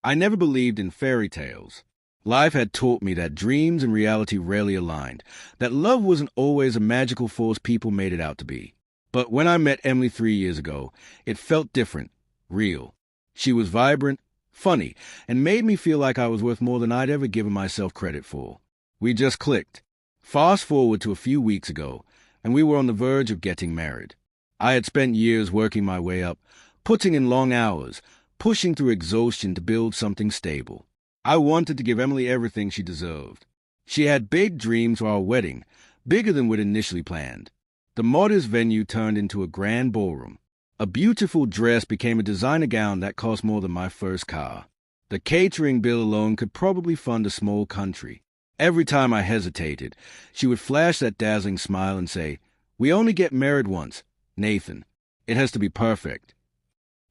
I never believed in fairy tales. Life had taught me that dreams and reality rarely aligned, that love wasn't always a magical force people made it out to be. But when I met Emily 3 years ago, it felt different, real. She was vibrant, funny, and made me feel like I was worth more than I'd ever given myself credit for. We just clicked. Fast forward to a few weeks ago, and we were on the verge of getting married. I had spent years working my way up, putting in long hours, pushing through exhaustion to build something stable. I wanted to give Emily everything she deserved. She had big dreams for our wedding, bigger than we'd initially planned. The modest venue turned into a grand ballroom. A beautiful dress became a designer gown that cost more than my first car. The catering bill alone could probably fund a small country. Every time I hesitated, she would flash that dazzling smile and say, "We only get married once, Nathan. It has to be perfect."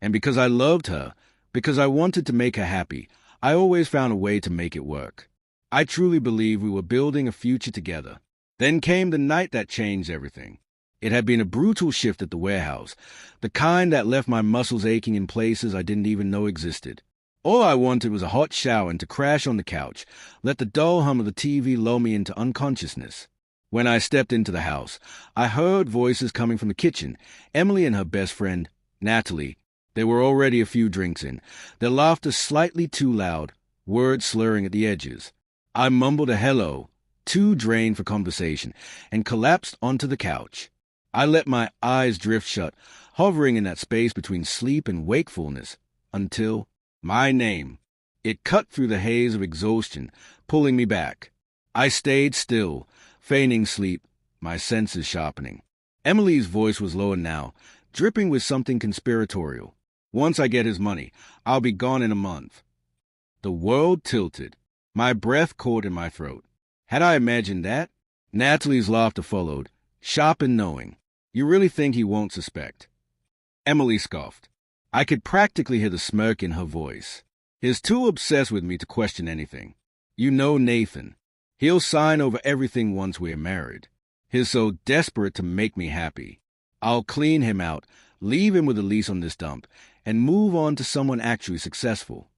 And because I loved her, because I wanted to make her happy, I always found a way to make it work. I truly believe we were building a future together. Then came the night that changed everything. It had been a brutal shift at the warehouse, the kind that left my muscles aching in places I didn't even know existed. All I wanted was a hot shower and to crash on the couch, let the dull hum of the TV lull me into unconsciousness. When I stepped into the house, I heard voices coming from the kitchen, Emily and her best friend, Natalie. They were already a few drinks in, their laughter slightly too loud, words slurring at the edges. I mumbled a hello, too drained for conversation, and collapsed onto the couch. I let my eyes drift shut, hovering in that space between sleep and wakefulness, until my name. It cut through the haze of exhaustion, pulling me back. I stayed still, feigning sleep, my senses sharpening. Emily's voice was lower now, dripping with something conspiratorial. "Once I get his money, I'll be gone in a month." The world tilted. My breath caught in my throat. Had I imagined that? Natalie's laughter followed, sharp and knowing. "You really think he won't suspect?" Emily scoffed. I could practically hear the smirk in her voice. "He's too obsessed with me to question anything. You know Nathan. He'll sign over everything once we're married. He's so desperate to make me happy. I'll clean him out, leave him with a lease on this dump, and move on to someone actually successful."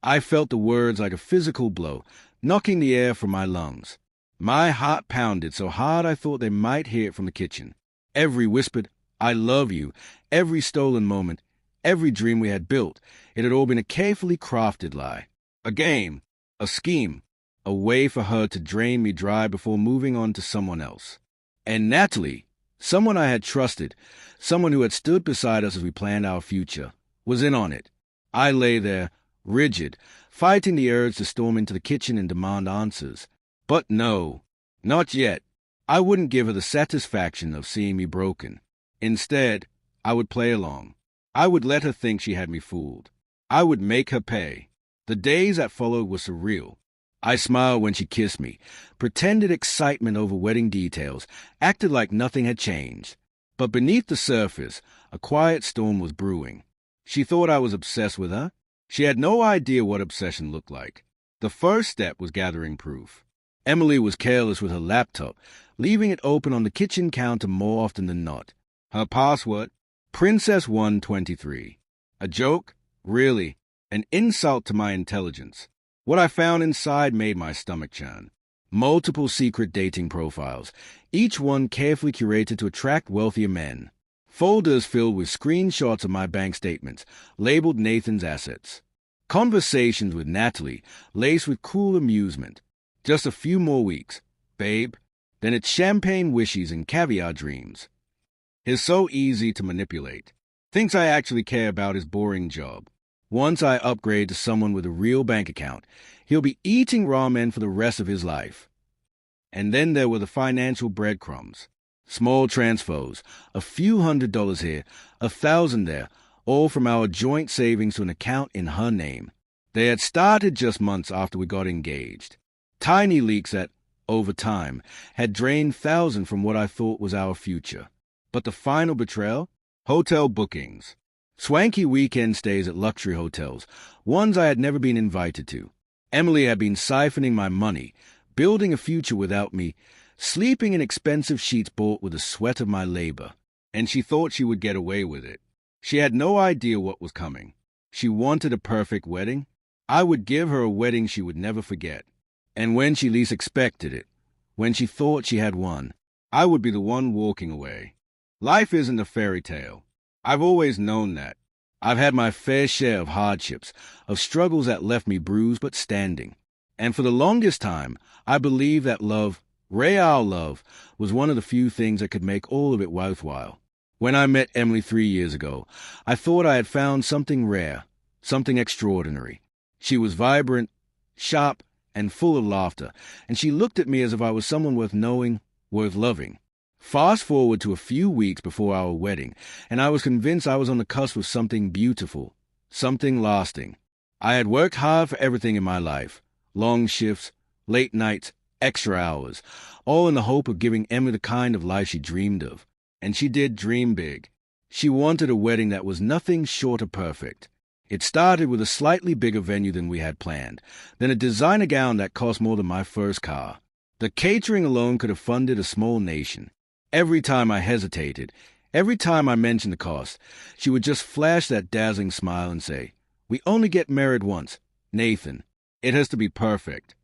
I felt the words like a physical blow, knocking the air from my lungs. My heart pounded so hard I thought they might hear it from the kitchen. Every whispered, "I love you," every stolen moment, every dream we had built, it had all been a carefully crafted lie. A game, a scheme, a way for her to drain me dry before moving on to someone else. And Natalie, someone I had trusted, someone who had stood beside us as we planned our future, was in on it. I lay there, rigid, fighting the urge to storm into the kitchen and demand answers. But no, not yet. I wouldn't give her the satisfaction of seeing me broken. Instead, I would play along. I would let her think she had me fooled. I would make her pay. The days that followed were surreal. I smiled when she kissed me, pretended excitement over wedding details, acted like nothing had changed. But beneath the surface, a quiet storm was brewing. She thought I was obsessed with her. She had no idea what obsession looked like. The first step was gathering proof. Emily was careless with her laptop, leaving it open on the kitchen counter more often than not. Her password, Princess123. A joke? Really? An insult to my intelligence. What I found inside made my stomach churn. Multiple secret dating profiles, each one carefully curated to attract wealthier men. Folders filled with screenshots of my bank statements, labeled Nathan's assets. Conversations with Natalie, laced with cool amusement. Just a few more weeks, babe. Then it's champagne wishes and caviar dreams. He's so easy to manipulate. Thinks I actually care about his boring job. Once I upgrade to someone with a real bank account, he'll be eating ramen for the rest of his life. And then there were the financial breadcrumbs. Small transfers, a few $100s here, 1,000 there, all from our joint savings to an account in her name. They had started just months after we got engaged. Tiny leaks that, over time, had drained thousands from what I thought was our future. But the final betrayal? Hotel bookings. Swanky weekend stays at luxury hotels, ones I had never been invited to. Emily had been siphoning my money, building a future without me, sleeping in expensive sheets bought with the sweat of my labor. And she thought she would get away with it. She had no idea what was coming. She wanted a perfect wedding. I would give her a wedding she would never forget. And when she least expected it, when she thought she had won, I would be the one walking away. Life isn't a fairy tale. I've always known that. I've had my fair share of hardships, of struggles that left me bruised but standing. And for the longest time, I believed that love, real love, was one of the few things that could make all of it worthwhile. When I met Emily 3 years ago, I thought I had found something rare, something extraordinary. She was vibrant, sharp, and full of laughter, and she looked at me as if I was someone worth knowing, worth loving. Fast forward to a few weeks before our wedding, and I was convinced I was on the cusp of something beautiful, something lasting. I had worked hard for everything in my life, long shifts, late nights, extra hours, all in the hope of giving Emily the kind of life she dreamed of. And she did dream big. She wanted a wedding that was nothing short of perfect. It started with a slightly bigger venue than we had planned, then a designer gown that cost more than my first car. The catering alone could have funded a small nation. Every time I hesitated, every time I mentioned the cost, she would just flash that dazzling smile and say, "We only get married once. Nathan, it has to be perfect."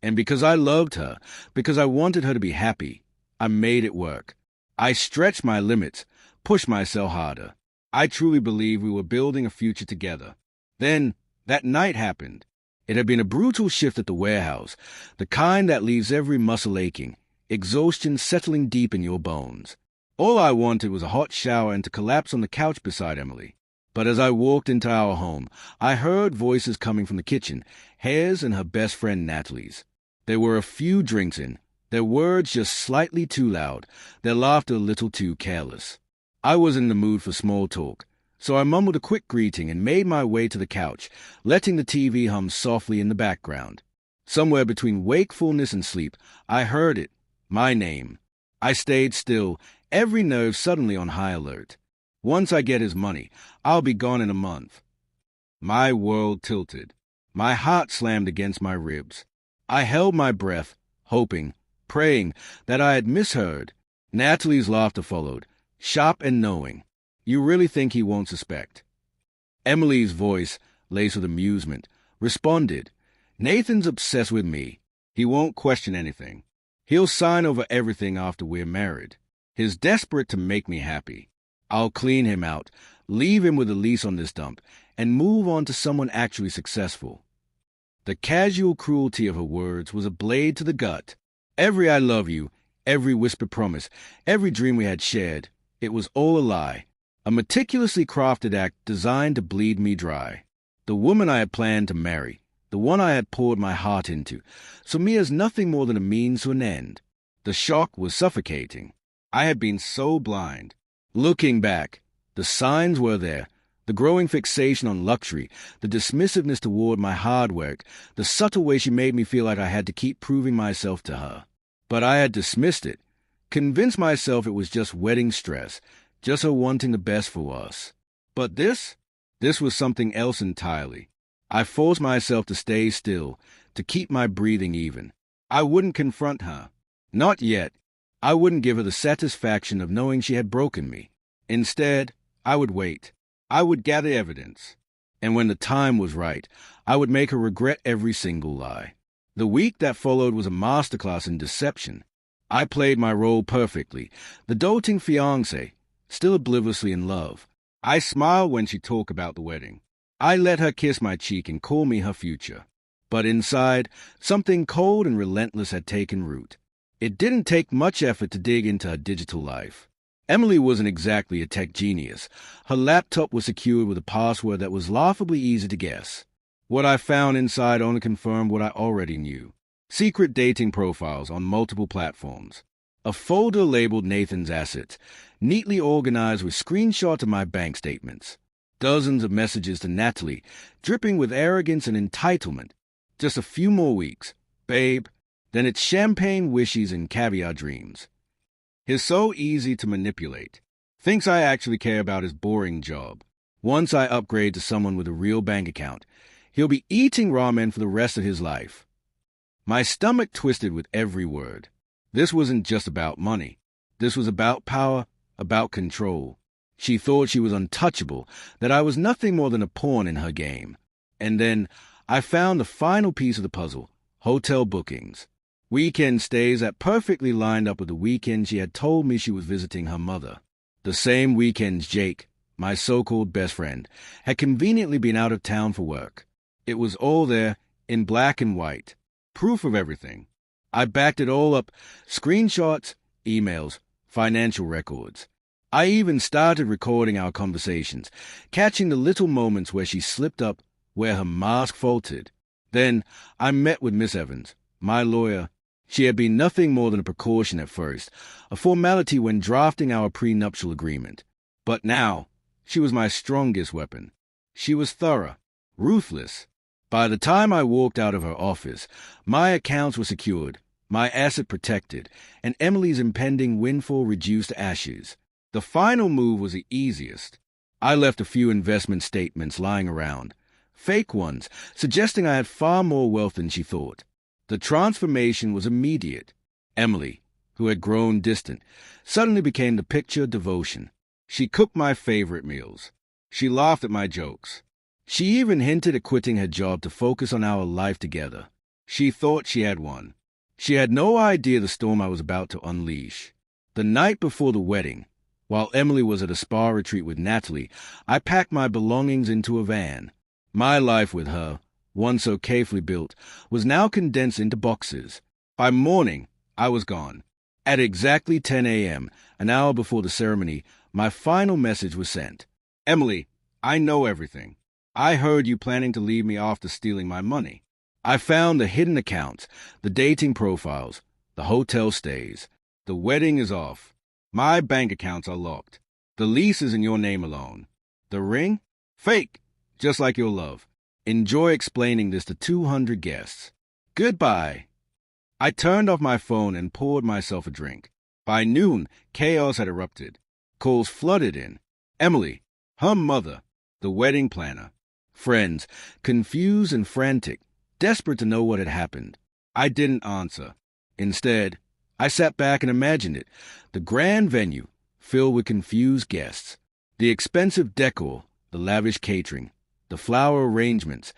And because I loved her, because I wanted her to be happy, I made it work. I stretched my limits, pushed myself harder. I truly believed we were building a future together. Then, that night happened. It had been a brutal shift at the warehouse, the kind that leaves every muscle aching, exhaustion settling deep in your bones. All I wanted was a hot shower and to collapse on the couch beside Emily. But as I walked into our home, I heard voices coming from the kitchen, hers and her best friend Natalie's. There were a few drinks in, their words just slightly too loud, their laughter a little too careless. I was in the mood for small talk, so I mumbled a quick greeting and made my way to the couch, letting the TV hum softly in the background. Somewhere between wakefulness and sleep, I heard it, my name. I stayed still, every nerve suddenly on high alert. Once I get his money, I'll be gone in a month. My world tilted. My heart slammed against my ribs. I held my breath, hoping, praying that I had misheard. Natalie's laughter followed, sharp and knowing. "You really think he won't suspect?" Emily's voice, laced with amusement, responded, "Nathan's obsessed with me. He won't question anything. He'll sign over everything after we're married. He's desperate to make me happy. I'll clean him out, leave him with a lease on this dump, and move on to someone actually successful." The casual cruelty of her words was a blade to the gut. Every "I love you," every whispered promise, every dream we had shared, it was all a lie. A meticulously crafted act designed to bleed me dry. The woman I had planned to marry, the one I had poured my heart into, saw me as nothing more than a means to an end. The shock was suffocating. I had been so blind. Looking back, the signs were there. The growing fixation on luxury, the dismissiveness toward my hard work, the subtle way she made me feel like I had to keep proving myself to her. But I had dismissed it, convinced myself it was just wedding stress, just her wanting the best for us. But this was something else entirely. I forced myself to stay still, to keep my breathing even. I wouldn't confront her. Not yet. I wouldn't give her the satisfaction of knowing she had broken me. Instead, I would wait. I would gather evidence. And when the time was right, I would make her regret every single lie. The week that followed was a masterclass in deception. I played my role perfectly, the doting fiancé, still obliviously in love. I smiled when she talked about the wedding. I let her kiss my cheek and call me her future. But inside, something cold and relentless had taken root. It didn't take much effort to dig into her digital life. Emily wasn't exactly a tech genius. Her laptop was secured with a password that was laughably easy to guess. What I found inside only confirmed what I already knew. Secret dating profiles on multiple platforms. A folder labeled Nathan's Assets, neatly organized with screenshots of my bank statements. Dozens of messages to Natalie, dripping with arrogance and entitlement. Just a few more weeks. Babe. Then it's champagne wishes and caviar dreams. He's so easy to manipulate. Thinks I actually care about his boring job. Once I upgrade to someone with a real bank account, he'll be eating ramen for the rest of his life. My stomach twisted with every word. This wasn't just about money. This was about power, about control. She thought she was untouchable, that I was nothing more than a pawn in her game. And then I found the final piece of the puzzle: hotel bookings. Weekend stays that perfectly lined up with the weekend she had told me she was visiting her mother. The same weekends Jake, my so-called best friend, had conveniently been out of town for work. It was all there, in black and white. Proof of everything. I backed it all up: screenshots, emails, financial records. I even started recording our conversations, catching the little moments where she slipped up, where her mask faltered. Then I met with Miss Evans, my lawyer. She had been nothing more than a precaution at first, a formality when drafting our prenuptial agreement. But now, she was my strongest weapon. She was thorough, ruthless. By the time I walked out of her office, my accounts were secured, my asset protected, and Emily's impending windfall reduced to ashes. The final move was the easiest. I left a few investment statements lying around, fake ones, suggesting I had far more wealth than she thought. The transformation was immediate. Emily, who had grown distant, suddenly became the picture of devotion. She cooked my favorite meals. She laughed at my jokes. She even hinted at quitting her job to focus on our life together. She thought she had won. She had no idea the storm I was about to unleash. The night before the wedding, while Emily was at a spa retreat with Natalie, I packed my belongings into a van. My life with her, once so carefully built, was now condensed into boxes. By morning, I was gone. At exactly 10 a.m., an hour before the ceremony, my final message was sent. Emily, I know everything. I heard you planning to leave me after stealing my money. I found the hidden accounts, the dating profiles, the hotel stays. The wedding is off. My bank accounts are locked. The lease is in your name alone. The ring? Fake, just like your love. Enjoy explaining this to 200 guests. Goodbye. I turned off my phone and poured myself a drink. By noon, chaos had erupted. Calls flooded in. Emily, her mother, the wedding planner. Friends, confused and frantic, desperate to know what had happened. I didn't answer. Instead, I sat back and imagined it. The grand venue, filled with confused guests. The expensive decor, the lavish catering, the flower arrangements,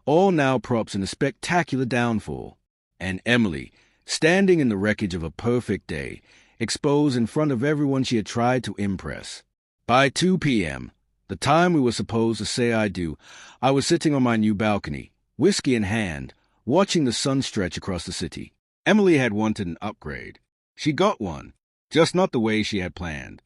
all now props in a spectacular downfall. And Emily, standing in the wreckage of a perfect day, exposed in front of everyone she had tried to impress. By 2 p.m., the time we were supposed to say I do, I was sitting on my new balcony, whiskey in hand, watching the sun stretch across the city. Emily had wanted an upgrade. She got one, just not the way she had planned.